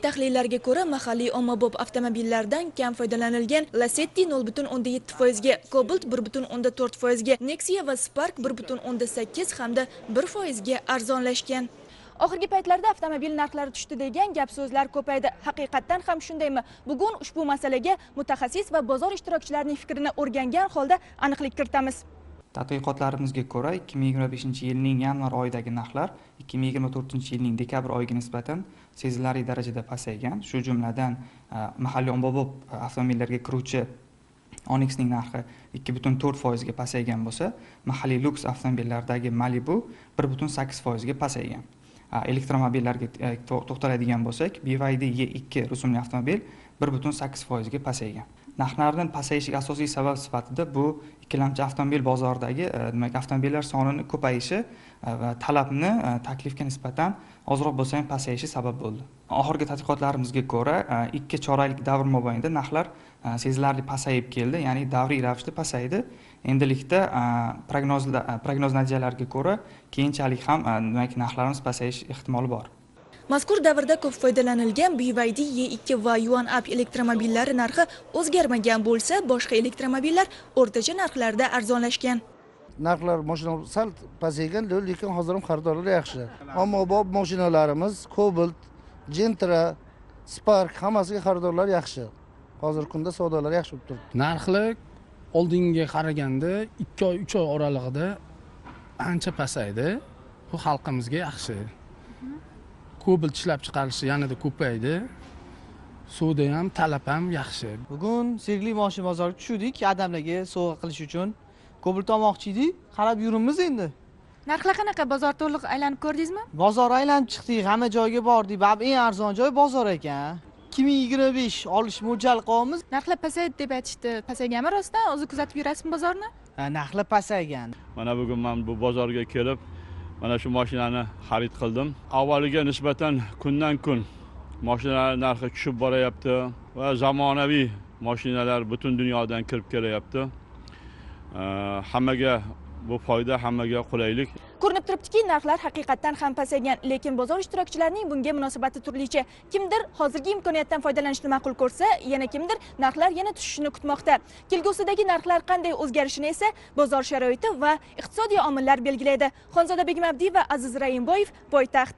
tahlillarga ko'ra, mahalliy ommabop avtomobillardan kam foydalanilgan Lacetti 0,7%, Cobalt 1,4%, Nexia va Spark 1,8 hamda 1% ga arzonlashgan. Oxirgi paytlarda avtomobil narxlari tushdi degan gap so'zlar ko'paydi. Haqiqatdan ham shundaymi? Bugun ushbu masalaga mutaxassis va bozor ishtirokchilarining fikrini o'rgangan holda aniqlik kiritamiz. Tadqiqotlarimizga ko'ra, 2025-yilning yanvar oyidagi narxlar 2024-yilning dekabr oyiga nisbatan sezilarli darajada pasaygan. Shu jumladan mahalliy ommabop avtomobillarga kiruvchi Onyxning narxi 2,4% ga pasaygan bo'lsa, mahalliy luks avtomobillardagi Malibu 1,8% ga pasaygan. Elektromobillarga to'xtaladigan bo'lsak, BYD E2 rusumli avtomobil 1,8% ga pasaygan. Narxlarning pasayishiga asosiy sabab sifatida bu ikkilamchi avtomobil bozoridagi avtomobillar sonining ko'payishi va talabni taklifga nisbatan ozroq bo'lsa ham pasayishi sabab bo'ldi. Oxirgi tadqiqotlarimizga ko'ra, 2 choraklik davr mobaynida narxlar sezilarli pasayib keldi, ya'ni davriy ravishda pasaydi. Endilikda prognoz natijalariga ko'ra keyinchalik ham narxlarimiz pasayish ehtimoli bor. Mazkur davrda ko'p foydalanilgan BYD E2 va Yuan-Up elektromobillari narxi o'zgarmagan bo'lsa, boshqa elektromobillar o'rtacha narxlarda arzonlashgan. Narxlar mashinalar sal pasaygan, lekin hozir ham xaridorlar yaxshi. Ommabop mashinalarimiz Cobalt, Gentra, Spark hammasiga xaridorlar yaxshi. Hozirgi kunda savdolar yaxshi bo'lib turibdi. Narxlar oldingiga qaraganda 2 oy, 3 oy oralig'ida ancha pasaydi. Bu xalqimizga yaxshi. Cobalt ishlab chiqarilishi yanada ko'paydi. Suvda ham, talab ham yaxshi. Bugun Sergeli mashina bozoriga tushdik, odamlarga sovg'a qilish uchun. Cobalt olmoqchi edik, qarab yurimiz endi. Narxlar qanaqa? Bozor to'liq aylanib ko'rdingizmi? Bozor aylanib chiqdik, hamma joyga bordik. Bab eng arzon joy bozor ekan. 2025 olish mo'ljal qilamiz. Narxlar pasaydi deb aytishdi. Pasayganmi rostdan? O'zi kuzatib yurasizmi bozorni? Narxlar pasaygan. Mana bugun men bu bozorga kelib, mana shu mashinani xarid qildim. Avvaliga nisbatan kundan kun mashinalar narxi tushib boryapti va zamonaviy mashinalar butun dunyodan kirib kelyapti. Hammaga bu foyda, hammaga qulaylik. Ko'rinib turibdiki, narxlar haqiqatdan ham pasaygan, lekin bozor ishtirokchilarining bunga munosabati turlicha. Kimdir hozirgi imkoniyatdan foydalanishni ma'qul ko'rsa, yana kimdir narxlar yana tushishini kutmoqda. Kelgusidagi narxlar qanday o'zgarishini esa bozor sharoiti va iqtisodiy omillar belgilaydi. Xonzoda Begimabdiyeva, Aziz Raimboyev, Poytaxt.